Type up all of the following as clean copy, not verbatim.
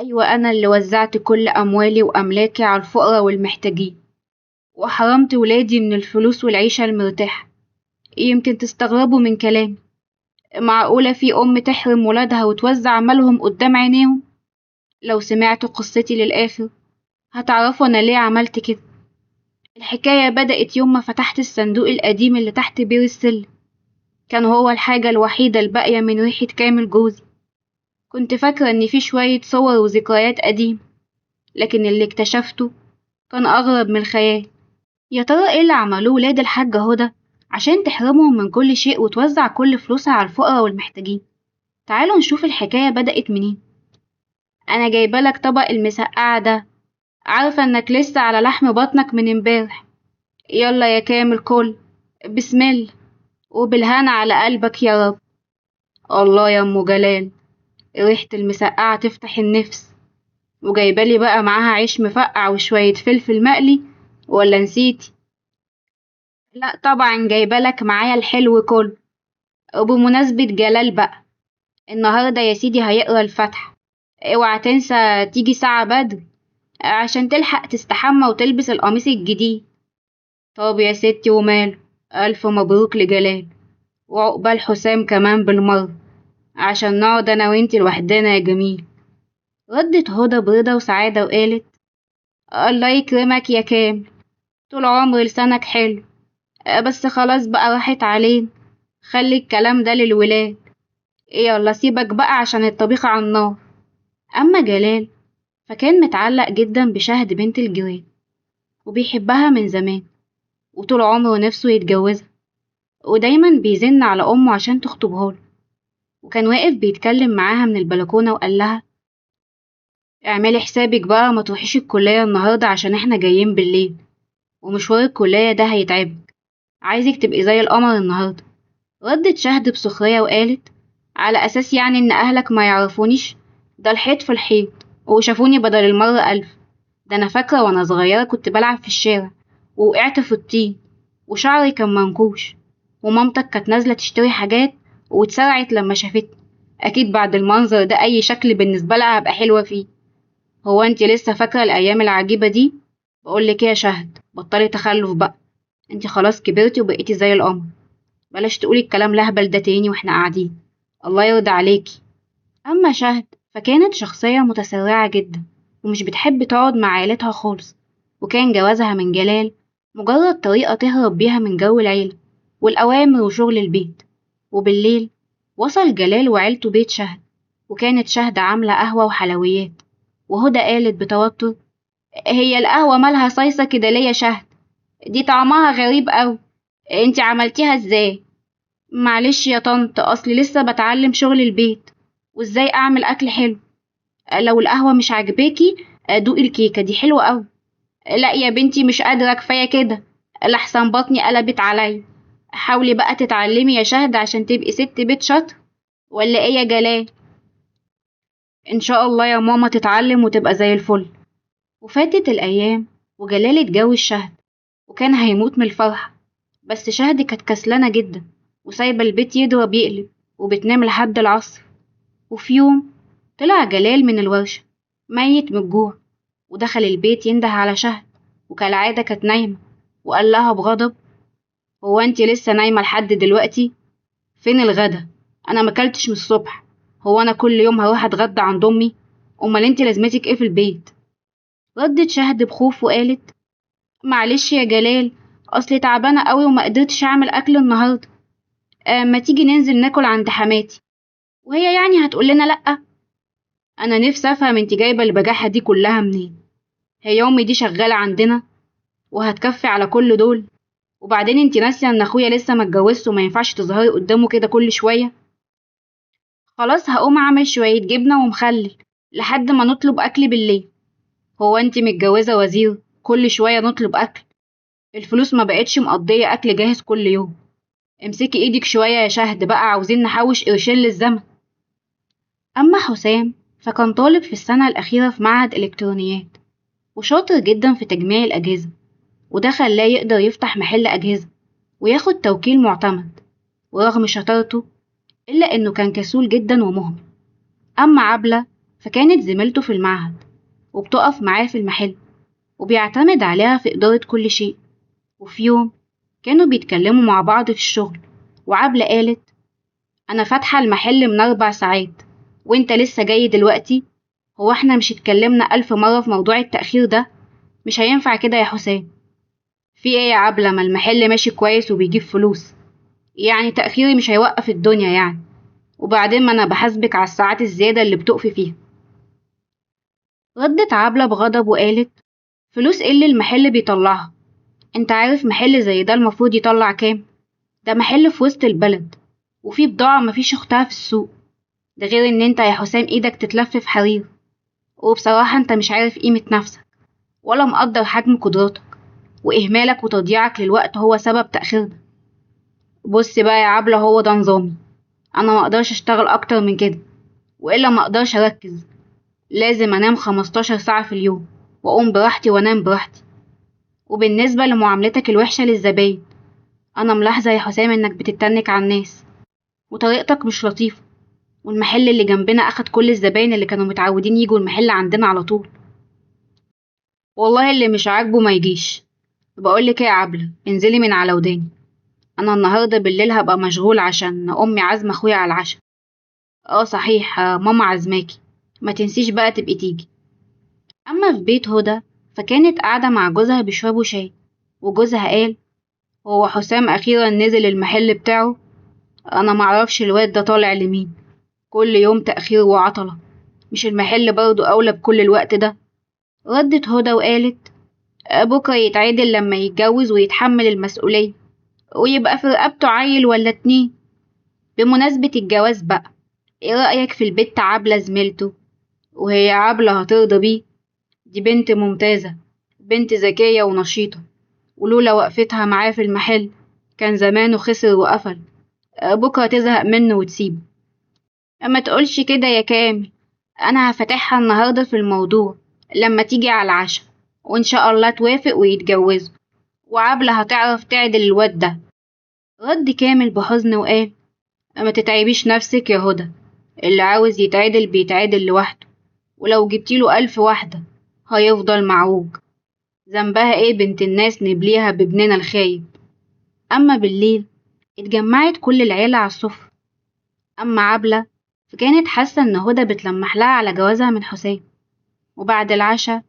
أيوة، أنا اللي وزعت كل أموالي وأملاكي على الفقراء والمحتاجين، وحرمت ولادي من الفلوس والعيشة المرتاحة. يمكن تستغربوا من كلامي. معقولة في أم تحرم ولادها وتوزع مالهم قدام عينيهم؟ لو سمعتوا قصتي للآخر هتعرفوا أنا ليه عملت كده. الحكاية بدأت يوم ما فتحت الصندوق القديم اللي تحت بير السلم. كان هو الحاجة الوحيدة الباقية من ريحة كامل جوزي. كنت فاكرة إن في شوية صور وذكريات قديمة، لكن اللي اكتشفته كان أغرب من الخيال. يا ترى إيه اللي عملوه ولاد الحاجة هدى عشان تحرمهم من كل شيء وتوزع كل فلوسها على الفقراء والمحتاجين؟ تعالوا نشوف الحكاية بدأت منين. أنا جايبالك طبق المسقعة ده، عارفة إنك لسه على لحم بطنك من امبارح. يلا يا كامل كل، بسم الله، وبالهنا على قلبك يا رب. الله يا أم جلال، ريحة المسقعة تفتح النفس. وجايبالي بقى معاها عيش مفقع وشوية فلفل مقلي، ولا نسيتي؟ لا طبعا جايبالك معايا الحلو كله. وبمناسبة جلال بقى، النهاردة يا سيدي هيقرا الفاتحة. اوعى تنسى تيجي ساعة بدري عشان تلحق تستحمى وتلبس القميص الجديد. طب يا ستي وماله، ألف مبروك لجلال، وعقبال حسام كمان بالمرة، عشان نقعد أنا وإنتي لوحدنا يا جميل. ردت هدى برضا وسعادة وقالت: الله يكرمك يا كامل، طول عمر لسانك حلو. بس خلاص بقى راحت علينا، خلي الكلام ده للولاد. يلا سيبك بقى عشان الطبيخ على النار. أما جلال فكان متعلق جدا بشهد بنت الجيران، وبيحبها من زمان، وطول عمره نفسه يتجوزها، ودايما بيزن على أمه عشان تخطبها له. وكان واقف بيتكلم معاها من البلكونة وقال لها: اعملي حسابك بقى ما تروحيش الكلية النهاردة عشان احنا جايين بالليل، ومشوار الكلية ده هيتعبك. عايزك تبقي زي القمر النهاردة. ردت شهد بسخرية وقالت: على أساس يعني إن أهلك ما يعرفونيش؟ ده الحيط في الحيط، وشافوني بدل المرة ألف. ده أنا فاكرة وأنا صغيرة كنت بلعب في الشارع ووقعت في الطين، وشعري كان منكوش، ومامتك كانت نازلة تشتري حاجات واتسرعت لما شافتني. أكيد بعد المنظر ده أي شكل بالنسبة لها هبقى حلوة فيه. هو انتي لسه فاكرة الأيام العجيبة دي؟ بقولك ايه يا شهد، بطلي تخلف بقى. انتي خلاص كبرتي وبقيتي زي القمر. بلاش تقولي الكلام الأهبل ده تاني واحنا قاعدين. الله يرضى عليكي. أما شهد فكانت شخصية متسرعة جدا، ومش بتحب تقعد مع عيلتها خالص. وكان جوازها من جلال مجرد طريقة تهرب بيها من جو العيلة والأوامر وشغل البيت. وبالليل وصل جلال وعيلته بيت شهد، وكانت شهد عاملة قهوة وحلويات. وهدى قالت بتوتر: هي القهوة مالها صيصة كده ليه يا شهد؟ دي طعمها غريب أوي، انتي عملتيها ازاي؟ معلش يا طنط، أصلي لسه بتعلم شغل البيت وازاي أعمل أكل حلو. لو القهوة مش عاجباكي دوقي الكيكة دي حلوة أوي. لا يا بنتي مش قادرة، كفاية كده لحسن بطني قلبت عليا. حاولي بقى تتعلمي يا شهد عشان تبقي ست بيت شاطرة، ولا ايه يا جلال؟ ان شاء الله يا ماما تتعلم وتبقى زي الفل. وفاتت الأيام وجلال اتجوز شهد، وكان هيموت من الفرحة. بس شهد كانت كسلانة جدا، وسايبة البيت يضرب يقلب، وبتنام لحد العصر. وفي يوم طلع جلال من الورشة ميت من الجوع، ودخل البيت ينده على شهد، وكالعادة كانت نايمة. وقال لها بغضب: هو انتي لسه نايمة لحد دلوقتي؟ فين الغدا؟ انا مكلتش من الصبح. هو انا كل يوم هروح اتغدى عند امي؟ امال انتي لازمتك ايه في البيت؟ ردت شهد بخوف وقالت: معلش يا جلال، اصلي تعبانة قوي وما قدرتش اعمل اكل النهاردة. ما تيجي ننزل ناكل عند حماتي؟ وهي يعني هتقول لنا لأ؟ انا نفسي افهم انت جايبة البجاحة دي كلها منين. هي امي دي شغالة عندنا وهتكفي على كل دول؟ وبعدين انت ناسية ان اخويا لسه ما اتجوزش وما ينفعش تظهري قدامه كده كل شوية. خلاص هقوم اعمل شوية جبنة ومخلل لحد ما نطلب اكل بالليل. هو انت متجوزة وزير كل شوية نطلب اكل؟ الفلوس ما بقتش مقضية اكل جاهز كل يوم. امسكي ايدك شوية يا شهد بقى، عاوزين نحوش قرشين للزمن. اما حسام فكان طالب في السنة الأخيرة في معهد إلكترونيات، وشاطر جدا في تجميع الأجهزة، وده خلاه يقدر يفتح محل أجهزة وياخد توكيل معتمد. ورغم شطارته إلا إنه كان كسول جدا ومهمل. أما عبلة فكانت زميلته في المعهد وبتقف معاه في المحل وبيعتمد عليها في إدارة كل شيء. وفي يوم كانوا بيتكلموا مع بعض في الشغل، وعبلة قالت: أنا فاتحة المحل من 4 ساعات وإنت لسه جاي دلوقتي؟ هو إحنا مش اتكلمنا 1000 مرة في موضوع التأخير ده؟ مش هينفع كده يا حسام. في إيه يا عبلة؟ ما المحل ماشي كويس وبيجيب فلوس، يعني تأخيري مش هيوقف الدنيا يعني. وبعدين ما أنا بحاسبك على الساعات الزيادة اللي بتقفي فيها. ردت عبلة بغضب وقالت: فلوس إيه اللي المحل بيطلعها؟ انت عارف محل زي ده المفروض يطلع كام؟ ده محل في وسط البلد وفيه بضاعة مفيش اختها في السوق. ده غير ان انت يا حسام ايدك تتلف في حرير. وبصراحة انت مش عارف قيمة نفسك ولا مقدر حجم قدراتك، واهمالك وتضييعك للوقت هو سبب تأخيرنا. بص بقى يا عبلة، هو ده نظامي. انا ما اقدرش اشتغل اكتر من كده، والا ما اقدرش اركز. لازم انام 15 ساعة في اليوم واقوم براحتي وانام براحتي. وبالنسبة لمعاملتك الوحشة للزباين، انا ملاحظة يا حسام انك بتتنك على الناس وطريقتك مش لطيفة. والمحل اللي جنبنا أخد كل الزباين اللي كانوا متعودين يجوا المحل عندنا على طول. والله اللي مش عاجبه ما يجيش. بقولك ايه يا عبلة، انزلي من على وداني. أنا النهاردة بالليل هبقى مشغول عشان أمي عازمة أخويا على العشاء. اه صحيح، ماما عازماكي. ما تنسيش بقى تبقي تيجي. أما في بيت هدى، فكانت قاعدة مع جوزها بيشربوا شاي، وجوزها قال: هو حسام أخيرا نزل المحل بتاعه؟ أنا معرفش الواد ده طالع لمين، كل يوم تأخير وعطلة. مش المحل برضه أولى بكل الوقت ده؟ ردت هدى وقالت: بكرة يتعدل لما يتجوز ويتحمل المسؤولية ويبقى في رقبته عيل ولا 2. بمناسبة الجواز بقى، ايه رأيك في البت عبلة زميلته؟ وهي عبلة هترضى بيه؟ دي بنت ممتازة، بنت ذكية ونشيطة، ولولا وقفتها معاه في المحل كان زمانه خسر وقفل. بكرة تزهق منه وتسيبه. اما تقولش كده يا كامل، انا هفتحها النهاردة في الموضوع لما تيجي على العشاء، وان شاء الله توافق ويتجوزوا، وعبلة هتعرف تعدل الواد ده. رد كامل بحزن وقال: ما تتعبيش نفسك يا هدى، اللي عاوز يتعدل بيتعدل لوحده، ولو جبتيله 1000 واحدة هيفضل معوج. ذنبها ايه بنت الناس نبليها بابننا الخايب؟ اما بالليل اتجمعت كل العيلة على السفرة. اما عبلة فكانت حاسة ان هدى بتلمح لها على جوازها من حسام. وبعد العشاء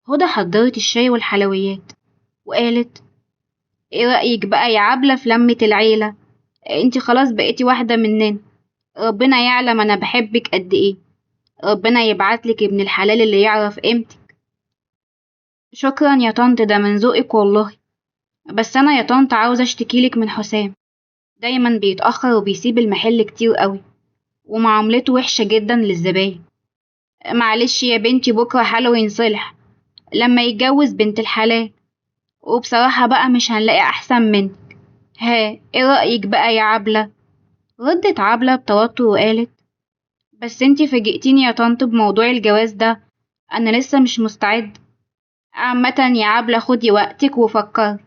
هدى حضرت الشاي والحلويات وقالت: ايه رأيك بقى يا عبلة في لمة العيلة؟ انتي خلاص بقيتي واحدة مننا. ربنا يعلم انا بحبك قد ايه. ربنا يبعتلك ابن الحلال اللي يعرف قيمتك. شكرا يا طنط، ده من ذوقك والله. بس انا يا طنط عاوزة اشتكيلك من حسام. دايما بيتأخر وبيسيب المحل كتير قوي، ومعاملته وحشة جدا للزباين. معلش يا بنتي، بكرة حاله ينصلح لما يتجوز بنت الحلال، وبصراحة بقى مش هنلاقي احسن منك. ها، ايه رأيك بقى يا عبلة؟ ردت عبلة بتوتر وقالت: بس انتي فاجئتيني يا طنط بموضوع الجواز ده، انا لسه مش مستعد. عامة يا عبلة خدي وقتك وفكري،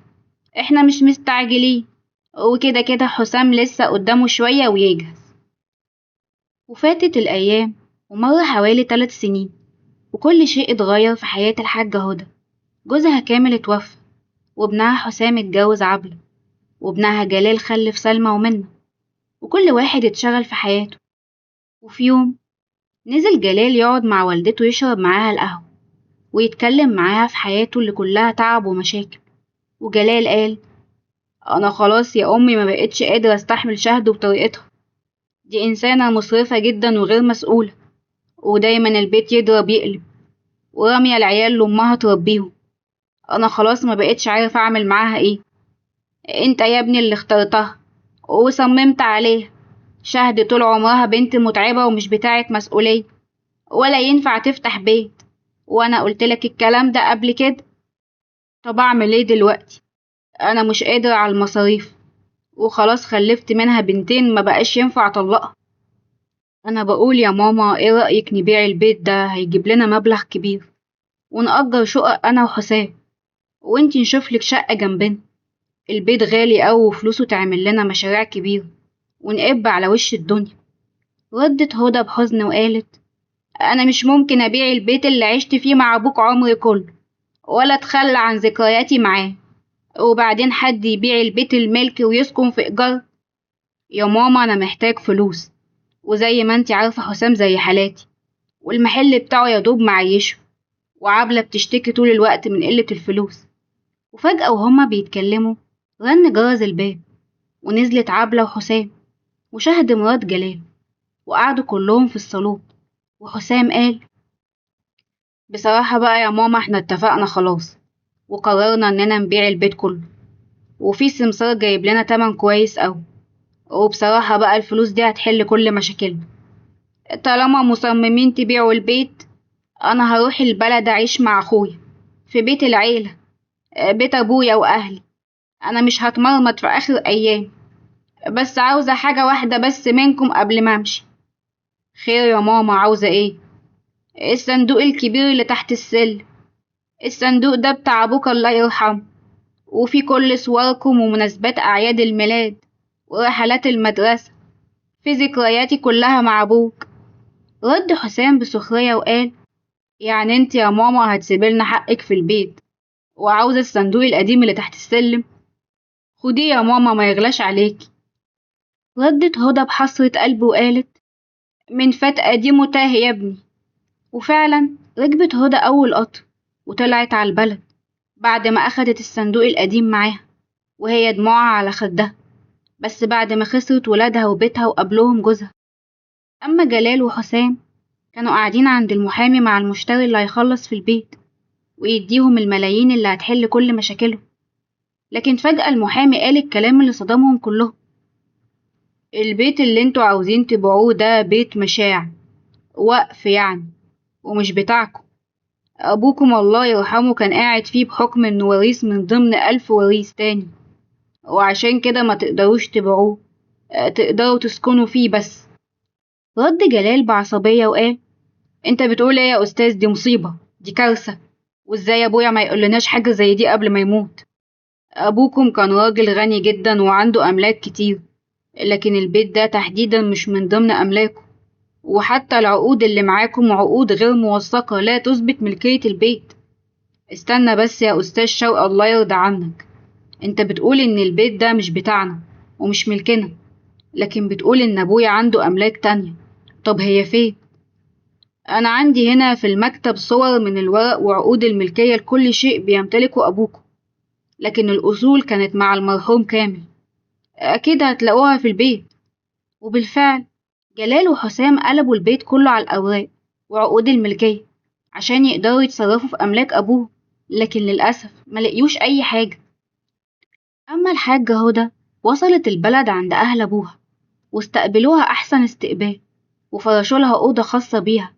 احنا مش مستعجلين، وكده كده حسام لسه قدامه شوية ويجهز. وفاتت الأيام ومر حوالي 3 سنين، وكل شيء اتغير في حياة الحاجة هدى. جوزها كامل اتوفى، وابنها حسام اتجوز عبلة، وابنها جلال خلف سلمى ومنى، وكل واحد اتشغل في حياته. وفي يوم نزل جلال يقعد مع والدته يشرب معاها القهوة ويتكلم معاها في حياته اللي كلها تعب ومشاكل. وجلال قال: أنا خلاص يا أمي ما بقتش قادر أستحمل شهد وطريقتها. دي إنسانة مسرفة جدا وغير مسؤولة، ودايما البيت يضرب يقلب، ورامية العيال لأمها تربيهم. أنا خلاص ما بقتش عارف أعمل معاها إيه. أنت يا ابني اللي اخترتها وصممت عليها. شهد طول عمرها بنت متعبة ومش بتاعت مسؤولية، ولا ينفع تفتح بيت، وأنا قلتلك الكلام ده قبل كده. طب أعمل إيه دلوقتي؟ أنا مش قادر على المصاريف، وخلاص خلفت منها بنتين ما بقاش ينفع أطلقها. أنا بقول يا ماما، إيه رأيك نبيع البيت ده؟ هيجيب لنا مبلغ كبير، ونأجر شقق أنا وحسام، وإنتي نشوفلك شقة جنبنا. البيت غالي أوي وفلوسه تعمل لنا مشاريع كبيرة ونقب على وش الدنيا. ردت هدى بحزن وقالت: أنا مش ممكن أبيع البيت اللي عشت فيه مع أبوك عمري كله، ولا أتخلى عن ذكرياتي معاه، وبعدين حد يبيع البيت الملك ويسكن في إيجار؟ يا ماما أنا محتاج فلوس، وزي ما انتي عارفة حسام زي حالاتي، والمحل بتاعه يدوب معيشه، وعبلة بتشتكي طول الوقت من قلة الفلوس. وفجأة وهما بيتكلموا رن جرس الباب، ونزلت عبلة وحسام وشهد مرات جلال، وقعدوا كلهم في الصالون. وحسام قال: بصراحة بقى يا ماما احنا اتفقنا خلاص، وقررنا اننا نبيع البيت كله، وفي سمسار جايب لنا تمن كويس اوي، وبصراحة بقى الفلوس دي هتحل كل مشاكلنا. طالما مصممين تبيعوا البيت، انا هروح البلد اعيش مع اخويا في بيت العيلة، بيت ابويا واهلي. انا مش هتمرمط في اخر ايام، بس عاوزة حاجة واحدة بس منكم قبل ما امشي. خير يا ماما، عاوزة ايه؟ الصندوق الكبير اللي تحت السلم. الصندوق ده بتاع ابوك الله يرحمه، وفيه كل صوركم ومناسبات اعياد الميلاد ورحلات المدرسة، في ذكرياتي كلها مع ابوك. رد حسام بسخرية وقال: يعني انت يا ماما هتسيبلنا حقك في البيت، وعاوزة الصندوق القديم اللي تحت السلم؟ خديه يا ماما ما يغلاش عليكي. ردت هدى بحسرة قلب وقالت: من فات قديم وتاه يا ابني. وفعلا ركبت هدى أول قطر وطلعت على البلد، بعد ما أخدت الصندوق القديم معاها وهي دموعها على خدها، بس بعد ما خسرت ولادها وبيتها وقبلهم جوزها. أما جلال وحسام كانوا قاعدين عند المحامي مع المشتري اللي هيخلص في البيت ويديهم الملايين اللي هتحل كل مشاكلهم. لكن فجأة المحامي قال الكلام اللي صدمهم كلهم: البيت اللي انتوا عاوزين تبيعوه ده بيت مشاع، وقف يعني، ومش بتاعكم. أبوكم الله يرحمه كان قاعد فيه بحكم إنه وريث من ضمن 1000 وريث تاني، وعشان كده ما تقدروش تبيعوه، تقدروا تسكنوا فيه بس. رد جلال بعصبية وقال: انت بتقول ايه يا أستاذ؟ دي مصيبة، دي كارثة، وازاي أبويا ما يقولناش حاجة زي دي قبل ما يموت؟ أبوكم كان راجل غني جدا وعنده أملاك كتير، لكن البيت ده تحديدا مش من ضمن أملاكه، وحتى العقود اللي معاكم عقود غير موثقة لا تثبت ملكية البيت. استنى بس يا أستاذ شوقي الله يرضى عنك، انت بتقول إن البيت ده مش بتاعنا ومش ملكنا، لكن بتقول إن أبويا عنده أملاك تانية. طب هي فين؟ أنا عندي هنا في المكتب صور من الورق وعقود الملكية لكل شيء بيمتلكه أبوكم، لكن الأصول كانت مع المرحوم كامل، أكيد هتلاقوها في البيت. وبالفعل جلال وحسام قلبوا البيت كله على الأوراق وعقود الملكية عشان يقدروا يتصرفوا في أملاك أبوه، لكن للأسف ملقيوش أي حاجة. أما الحاجة هدى وصلت البلد عند أهل أبوها، واستقبلوها أحسن استقبال، وفرشولها أوضة خاصة بيها،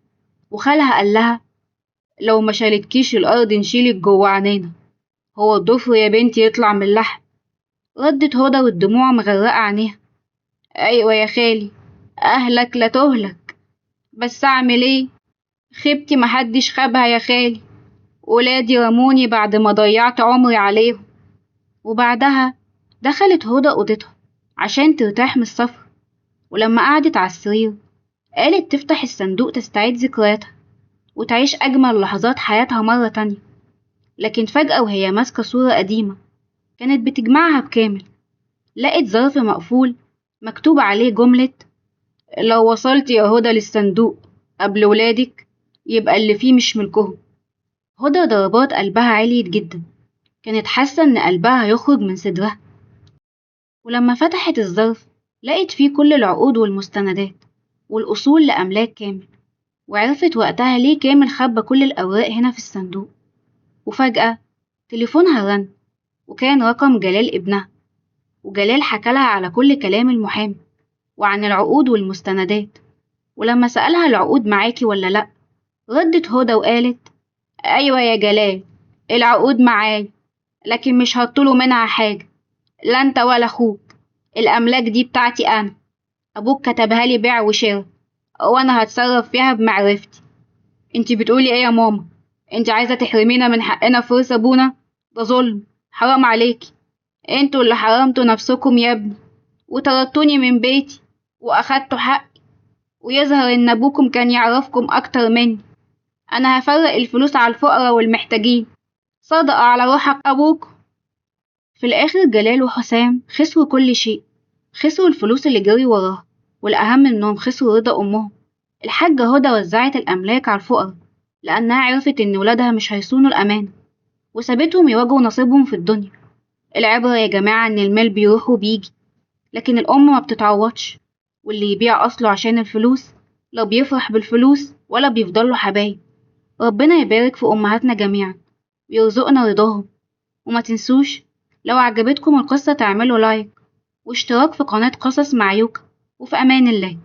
وخالها قال لها: لو ما شالتكيش الأرض نشيلك جوا عنينا، هو الضفر يا بنتي يطلع من اللحم؟ ردت هدى والدموع مغرقة عينيها: أيوة يا خالي، أهلك لا تهلك، بس أعمل إيه؟ خيبتي محدش خابها يا خالي، ولادي رموني بعد ما ضيعت عمري عليهم. وبعدها دخلت هدى أوضتها عشان ترتاح من السفر، ولما قعدت على السرير قالت تفتح الصندوق تستعيد ذكرياتها وتعيش أجمل لحظات حياتها مرة تانية. لكن فجأة وهي ماسكة صورة قديمة كانت بتجمعها بكامل، لقت ظرف مقفول مكتوب عليه جملة: لو وصلت يا هدى للصندوق قبل ولادك يبقى اللي فيه مش ملكهم. هدى ضربات قلبها عليت جدا، كانت حاسة إن قلبها هيخرج من صدرها. ولما فتحت الظرف لقت فيه كل العقود والمستندات والأصول لأملاك كامل، وعرفت وقتها ليه كامل خبى كل الأوراق هنا في الصندوق. وفجأة تليفونها رن، وكان رقم جلال ابنها، وجلال حكالها على كل كلام المحامي وعن العقود والمستندات. ولما سألها: العقود معاكي ولا لأ؟ ردت هدى وقالت: أيوة يا جلال، العقود معايا، لكن مش هطلوا منها حاجة، لا انت ولا اخوك. الأملاك دي بتاعتي أنا، أبوك كتبها لي بيع وشراء، وأنا هتصرف فيها بمعرفتي. انتي بتقولي ايه يا ماما؟ انتي عايزة تحرمينا من حقنا في ورث أبونا؟ ده ظلم، حرام عليكي. انتوا اللي حرمتوا نفسكم يا ابني، وطردتوني من بيتي، وأخدتوا حقي. ويظهر إن أبوكم كان يعرفكم أكتر مني. أنا هفرق الفلوس على الفقراء والمحتاجين. صدق على روحك أبوك. في الآخر جلال وحسام خسروا كل شيء. خسروا الفلوس اللي جري وراها، والأهم إنهم خسروا رضا أمهم. الحاجة هدى وزعت الأملاك على الفقراء لأنها عرفت إن ولادها مش هيصونوا الأمانة، وسابتهم يواجهوا نصيبهم في الدنيا. العبرة يا جماعة إن المال بيروح وبيجي، لكن الأم ما بتتعوضش. واللي يبيع أصله عشان الفلوس لا بيفرح بالفلوس ولا بيفضله حبايب. ربنا يبارك في أمهاتنا جميعا ويرزقنا رضاهم. وما تنسوش لو عجبتكم القصة تعملوا لايك واشتراك في قناة قصص مع يوكا. وفي أمان الله.